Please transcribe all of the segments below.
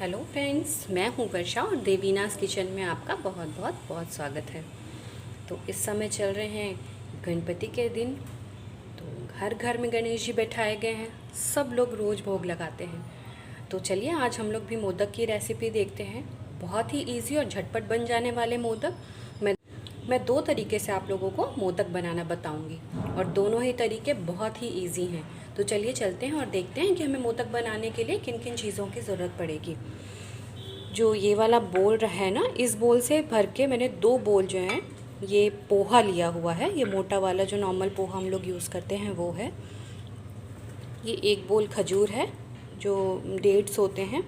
Hello friends, मैं हूं वर्षा और देवीनास किचन में आपका बहुत बहुत बहुत स्वागत है। तो इस समय चल रहे हैं गणपति के दिन। तो घर घर में गणेश जी बैठाए गए हैं, सब लोग रोज़ भोग लगाते हैं। तो चलिए आज हम लोग भी मोदक की रेसिपी देखते हैं। बहुत ही इजी और झटपट बन जाने वाले मोदक। मैं दो तरीके से आप लोगों को मोदक बनाना बताऊंगी और दोनों ही तरीके बहुत ही इजी हैं। तो चलिए चलते हैं और देखते हैं कि हमें मोदक बनाने के लिए किन किन चीज़ों की ज़रूरत पड़ेगी। जो ये वाला बोल रहा है ना, इस बोल से भर के मैंने दो बोल जो हैं ये पोहा लिया हुआ है। ये मोटा वाला जो नॉर्मल पोहा हम लोग यूज़ करते हैं वो है। ये एक बोल खजूर है जो डेट्स होते हैं।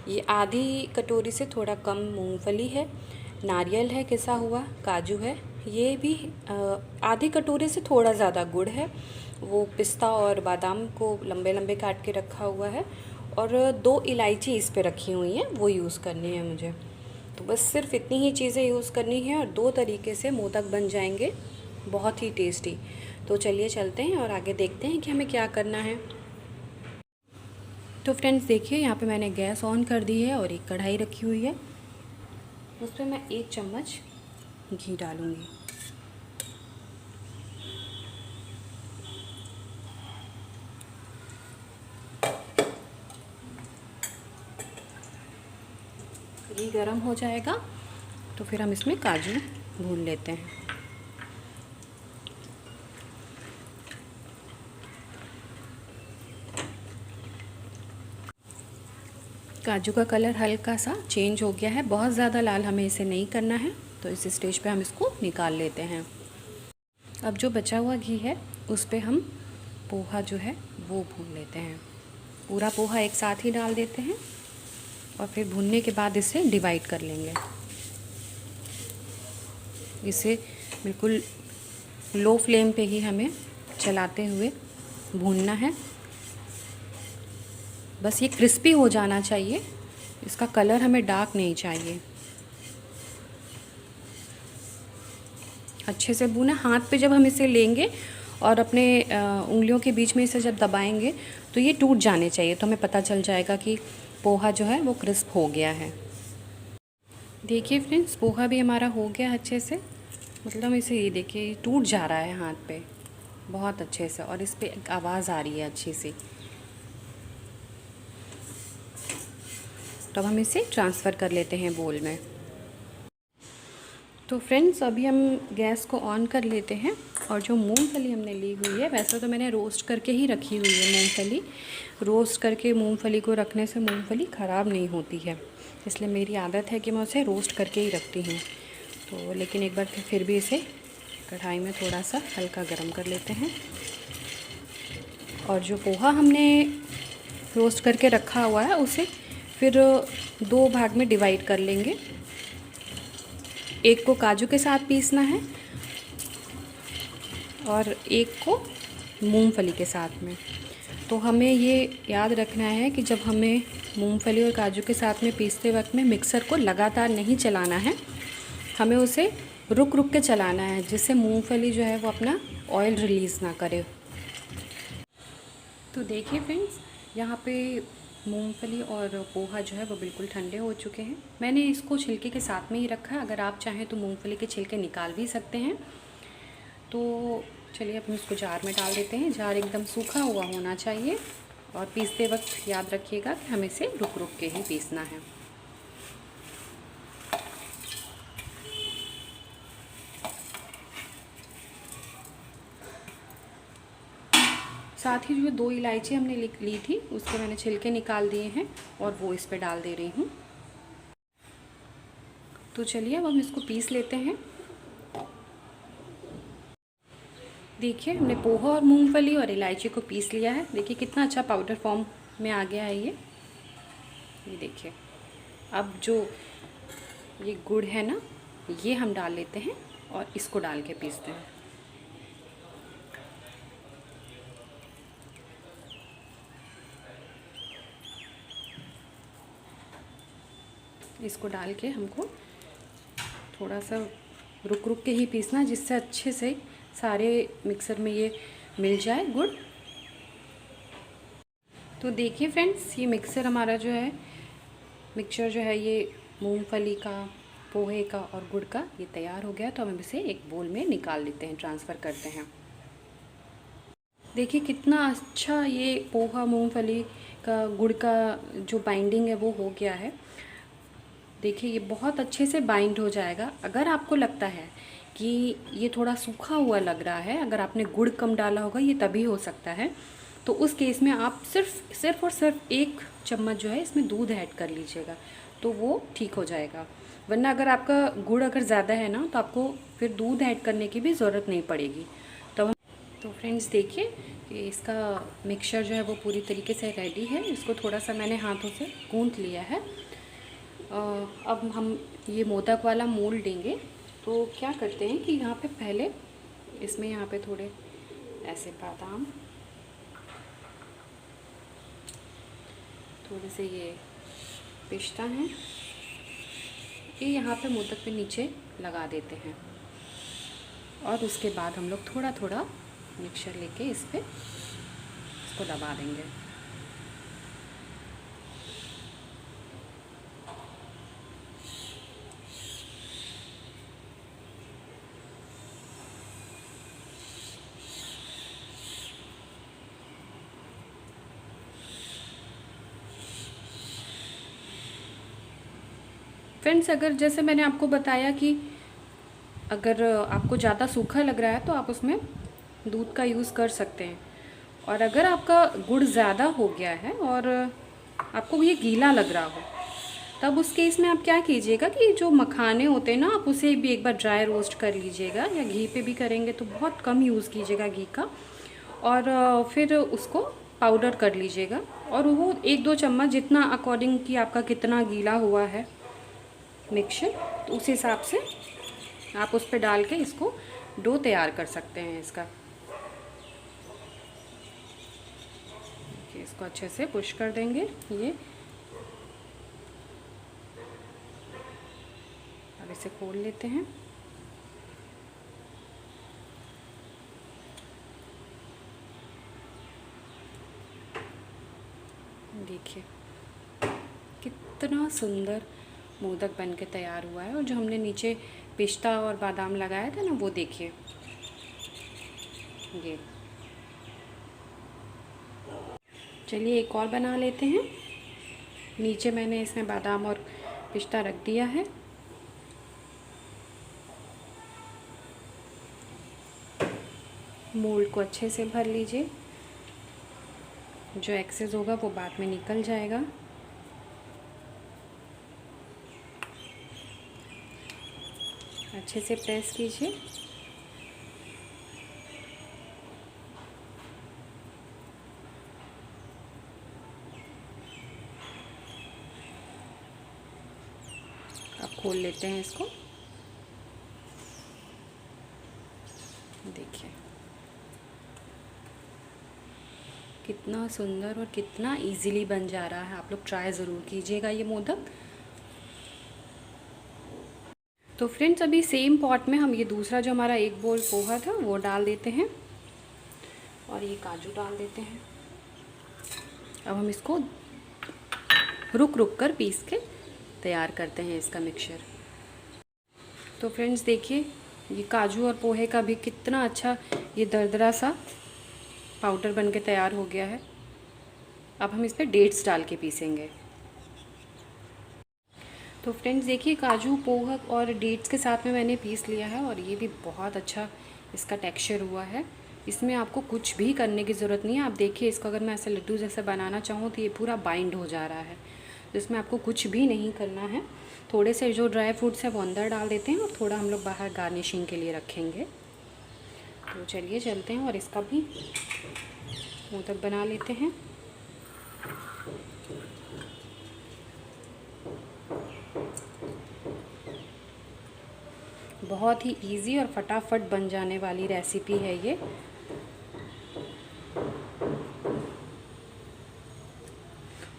ये आधी कटोरी से थोड़ा कम मूंगफली है। नारियल है किसा हुआ, काजू है। ये भी आधी कटोरी से थोड़ा ज़्यादा गुड़ है। वो पिस्ता और बादाम को लंबे लंबे काट के रखा हुआ है। और दो इलायची इस पे रखी हुई हैं, वो यूज़ करनी है मुझे। तो बस सिर्फ इतनी ही चीज़ें यूज़ करनी है और दो तरीके से मोदक बन जाएंगे, बहुत ही टेस्टी। तो चलिए चलते हैं और आगे देखते हैं कि हमें क्या करना है। तो फ्रेंड्स देखिए, यहाँ पे मैंने गैस ऑन कर दी है और एक कढ़ाई रखी हुई है। उस पर मैं 1 चम्मच घी डालूँगी। घी गरम हो जाएगा तो फिर हम इसमें काजू भून लेते हैं। काजू का कलर हल्का सा चेंज हो गया है, बहुत ज़्यादा लाल हमें इसे नहीं करना है। तो इस स्टेज पे हम इसको निकाल लेते हैं। अब जो बचा हुआ घी है उस पे हम पोहा जो है वो भून लेते हैं। पूरा पोहा एक साथ ही डाल देते हैं और फिर भूनने के बाद इसे डिवाइड कर लेंगे। इसे बिल्कुल लो फ्लेम पे ही हमें चलाते हुए भूनना है। बस ये क्रिस्पी हो जाना चाहिए, इसका कलर हमें डार्क नहीं चाहिए। अच्छे से भूना। हाथ पे जब हम इसे लेंगे और अपने उंगलियों के बीच में इसे जब दबाएंगे तो ये टूट जाने चाहिए, तो हमें पता चल जाएगा कि पोहा जो है वो क्रिस्प हो गया है। देखिए फ्रेंड्स, पोहा भी हमारा हो गया अच्छे से। मतलब इसे ये देखिए टूट जा रहा है हाथ पे बहुत अच्छे से, और इस पर एक आवाज़ आ रही है अच्छी सी। तो अब हम इसे ट्रांसफ़र कर लेते हैं बोल में। तो फ्रेंड्स अभी हम गैस को ऑन कर लेते हैं। और जो मूंगफली हमने ली हुई है, वैसे तो मैंने रोस्ट करके ही रखी हुई है मूंगफली। रोस्ट करके मूंगफली को रखने से मूंगफली ख़राब नहीं होती है, इसलिए मेरी आदत है कि मैं उसे रोस्ट करके ही रखती हूँ। तो लेकिन एक बार फिर भी इसे कढ़ाई में थोड़ा सा हल्का गर्म कर लेते हैं। और जो पोहा हमने रोस्ट करके रखा हुआ है उसे फिर दो भाग में डिवाइड कर लेंगे। एक को काजू के साथ पीसना है और एक को मूंगफली के साथ में। तो हमें ये याद रखना है कि जब हमें मूंगफली और काजू के साथ में पीसते वक्त में मिक्सर को लगातार नहीं चलाना है, हमें उसे रुक रुक के चलाना है, जिससे मूंगफली जो है वो अपना ऑयल रिलीज़ ना करे। तो देखिए फ्रेंड्स, यहाँ पे मूंगफली और पोहा जो है वो बिल्कुल ठंडे हो चुके हैं। मैंने इसको छिलके के साथ में ही रखा है, अगर आप चाहें तो मूंगफली के छिलके निकाल भी सकते हैं। तो चलिए अब हम इसको जार में डाल देते हैं। जार एकदम सूखा हुआ होना चाहिए और पीसते वक्त याद रखिएगा कि हमें इसे रुक रुक के ही पीसना है। साथ ही जो 2 इलायची हमने ली थी उसके मैंने छिलके निकाल दिए हैं और वो इस पे डाल दे रही हूँ। तो चलिए अब हम इसको पीस लेते हैं। देखिए हमने पोहा और मूंगफली और इलायची को पीस लिया है। देखिए कितना अच्छा पाउडर फॉर्म में आ गया है ये देखिए। अब जो ये गुड़ है ना, ये हम डाल लेते हैं और इसको डाल के पीसते हैं। इसको डाल के हमको थोड़ा सा रुक रुक के ही पीसना, जिससे अच्छे से सारे मिक्सर में ये मिल जाए गुड़। तो देखिए फ्रेंड्स, ये मिक्सर हमारा जो है मिक्सचर जो है ये मूंगफली का, पोहे का और गुड़ का ये तैयार हो गया। तो हम इसे एक बोल में निकाल लेते हैं, ट्रांसफ़र करते हैं। देखिए कितना अच्छा ये पोहा, मूंगफली का, गुड़ का जो बाइंडिंग है वो हो गया है। देखिए ये बहुत अच्छे से बाइंड हो जाएगा। अगर आपको लगता है कि ये थोड़ा सूखा हुआ लग रहा है, अगर आपने गुड़ कम डाला होगा, ये तभी हो सकता है, तो उस केस में आप सिर्फ और सिर्फ 1 चम्मच जो है इसमें दूध ऐड कर लीजिएगा, तो वो ठीक हो जाएगा। वरना अगर आपका गुड़ अगर ज़्यादा है ना, तो आपको फिर दूध ऐड करने की भी ज़रूरत नहीं पड़ेगी। तो फ्रेंड्स देखिए कि इसका मिक्सचर जो है वो पूरी तरीके से रेडी है। इसको थोड़ा सा मैंने हाथों से गूंथ लिया है। अब हम ये मोदक वाला मोल्ड देंगे। तो क्या करते हैं कि यहाँ पे पहले इसमें यहाँ पे थोड़े ऐसे बादाम, थोड़े से ये पिस्ता हैं, ये यहाँ पे मोदक पे नीचे लगा देते हैं। और उसके बाद हम लोग थोड़ा थोड़ा मिक्सचर लेके इस पे इसको दबा देंगे। फ्रेंड्स अगर जैसे मैंने आपको बताया कि अगर आपको ज़्यादा सूखा लग रहा है तो आप उसमें दूध का यूज़ कर सकते हैं। और अगर आपका गुड़ ज़्यादा हो गया है और आपको ये गीला लग रहा हो, तब उस केस में आप क्या कीजिएगा कि जो मखाने होते हैं ना, आप उसे भी एक बार ड्राई रोस्ट कर लीजिएगा, या घी पे भी करेंगे तो बहुत कम यूज़ कीजिएगा घी का, और फिर उसको पाउडर कर लीजिएगा। और वो 1-2 चम्मच जितना अकॉर्डिंग कि आपका कितना गीला हुआ है मिक्सचर, तो उस हिसाब से आप उस पर डाल के इसको डो तैयार कर सकते हैं इसका। इसको अच्छे से पुश कर देंगे। ये अब इसे खोल लेते हैं। देखिए कितना सुंदर मोदक बन के तैयार हुआ है। और जो हमने नीचे पिस्ता और बादाम लगाया था ना, वो देखिए ये। चलिए एक और बना लेते हैं। नीचे मैंने इसमें बादाम और पिस्ता रख दिया है। मोल्ड को अच्छे से भर लीजिए, जो एक्सेस होगा वो बाद में निकल जाएगा। अच्छे से प्रेस कीजिए। अब खोल लेते हैं इसको। देखिए कितना सुंदर और कितना इजीली बन जा रहा है। आप लोग ट्राई ज़रूर कीजिएगा ये मोदक। तो फ्रेंड्स अभी सेम पॉट में हम ये दूसरा जो हमारा 1 बोल पोहा था वो डाल देते हैं, और ये काजू डाल देते हैं। अब हम इसको रुक रुक कर पीस के तैयार करते हैं इसका मिक्सचर। तो फ्रेंड्स देखिए ये काजू और पोहे का भी कितना अच्छा ये दरदरा सा पाउडर बन के तैयार हो गया है। अब हम इस पर डेट्स डाल के पीसेंगे। तो फ्रेंड्स देखिए काजू, पोहा और डेट्स के साथ में मैंने पीस लिया है, और ये भी बहुत अच्छा इसका टेक्सचर हुआ है। इसमें आपको कुछ भी करने की ज़रूरत नहीं है। आप देखिए इसको अगर मैं ऐसे लड्डू जैसे बनाना चाहूँ तो ये पूरा बाइंड हो जा रहा है। तो इसमें आपको कुछ भी नहीं करना है। थोड़े से जो ड्राई फ्रूट्स है वो अंदर डाल देते हैं, और थोड़ा हम लोग बाहर गार्निशिंग के लिए रखेंगे। तो चलिए चलते हैं और इसका भी मोदक बना लेते हैं। बहुत ही इजी और फटाफट बन जाने वाली रेसिपी है ये।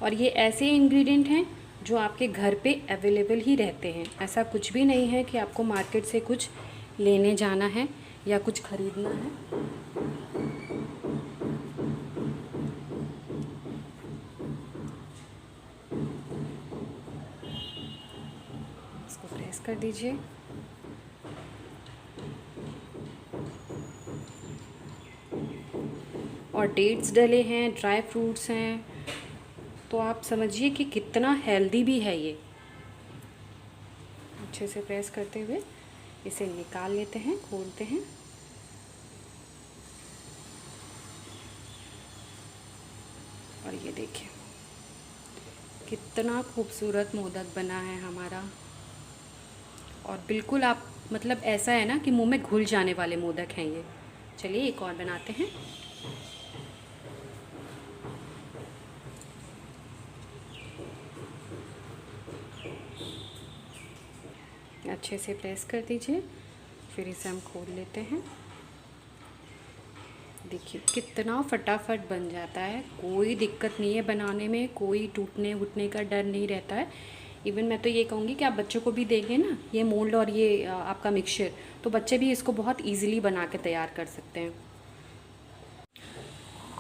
और ये ऐसे इंग्रेडिएंट हैं जो आपके घर पे अवेलेबल ही रहते हैं। ऐसा कुछ भी नहीं है कि आपको मार्केट से कुछ लेने जाना है या कुछ ख़रीदना है। प्रेस कर दीजिए। और डेट्स डले हैं, ड्राई फ्रूट्स हैं, तो आप समझिए कि कितना हेल्दी भी है ये। अच्छे से प्रेस करते हुए इसे निकाल लेते हैं, खोलते हैं। और ये देखिए कितना खूबसूरत मोदक बना है हमारा। और बिल्कुल आप मतलब ऐसा है ना कि मुंह में घुल जाने वाले मोदक हैं ये। चलिए एक और बनाते हैं। अच्छे से प्रेस कर दीजिए, फिर इसे हम खोल लेते हैं। देखिए कितना फटाफट बन जाता है, कोई दिक्कत नहीं है बनाने में, कोई टूटने वूटने का डर नहीं रहता है। इवन मैं तो ये कहूँगी कि आप बच्चों को भी देंगे ना ये मोल्ड और ये आपका मिक्सचर, तो बच्चे भी इसको बहुत इजीली बना के तैयार कर सकते हैं।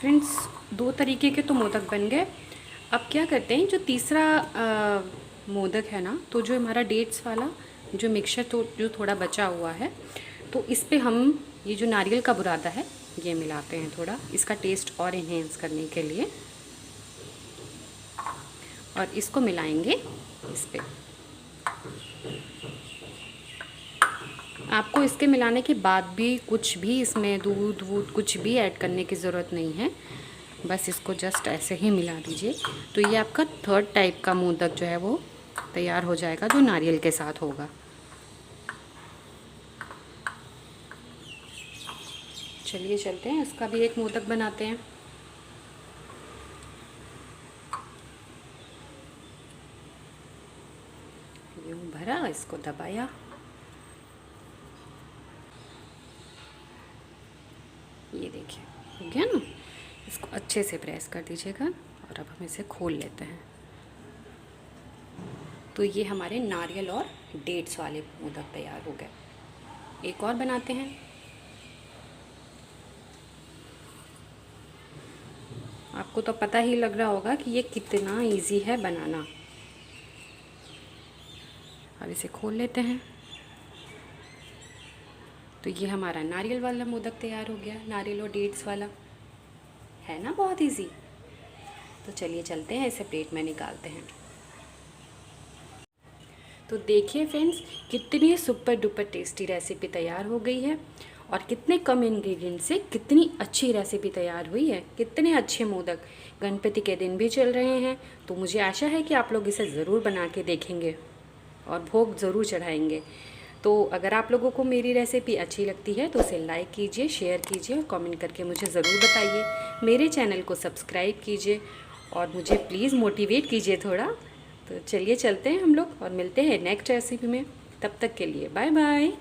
फ्रेंड्स 2 तरीके के तो मोदक बन गए। अब क्या करते हैं, जो तीसरा मोदक है ना, तो जो हमारा डेट्स वाला जो मिक्सचर तो जो थोड़ा बचा हुआ है, तो इस पे हम ये जो नारियल का बुरादा है ये मिलाते हैं थोड़ा, इसका टेस्ट और इन्हेंस करने के लिए। और इसको मिलाएंगे इस पे। आपको इसके मिलाने के बाद भी कुछ भी इसमें दूध वूध कुछ भी ऐड करने की ज़रूरत नहीं है, बस इसको जस्ट ऐसे ही मिला दीजिए। तो ये आपका 3rd टाइप का मोदक जो है वो तैयार हो जाएगा, जो नारियल के साथ होगा। चलिए चलते हैं, इसका भी एक मोदक बनाते हैं। यूं भरा, इसको दबाया, ये देखिए हो गया ना। इसको अच्छे से प्रेस कर दीजिएगा और अब हम इसे खोल लेते हैं। तो ये हमारे नारियल और डेट्स वाले मोदक तैयार हो गए। एक और बनाते हैं। आपको तो पता ही लग रहा होगा कि ये कितना इजी है बनाना। अब इसे खोल लेते हैं। तो ये हमारा नारियल वाला मोदक तैयार हो गया, नारियल और डेट्स वाला, है ना बहुत इजी। तो चलिए चलते हैं, इसे प्लेट में निकालते हैं। तो देखिए फ्रेंड्स कितनी सुपर डुपर टेस्टी रेसिपी तैयार हो गई है और कितने कम इंग्रेडिएंट से कितनी अच्छी रेसिपी तैयार हुई है। कितने अच्छे मोदक, गणपति के दिन भी चल रहे हैं, तो मुझे आशा है कि आप लोग इसे ज़रूर बना के देखेंगे और भोग ज़रूर चढ़ाएंगे। तो अगर आप लोगों को मेरी रेसिपी अच्छी लगती है तो इसे लाइक कीजिए, शेयर कीजिए और कमेंट करके मुझे ज़रूर बताइए। मेरे चैनल को सब्सक्राइब कीजिए और मुझे प्लीज़ मोटिवेट कीजिए थोड़ा। तो चलिए चलते हैं हम लोग और मिलते हैं नेक्स्ट रेसिपी में। तब तक के लिए बाय बाय।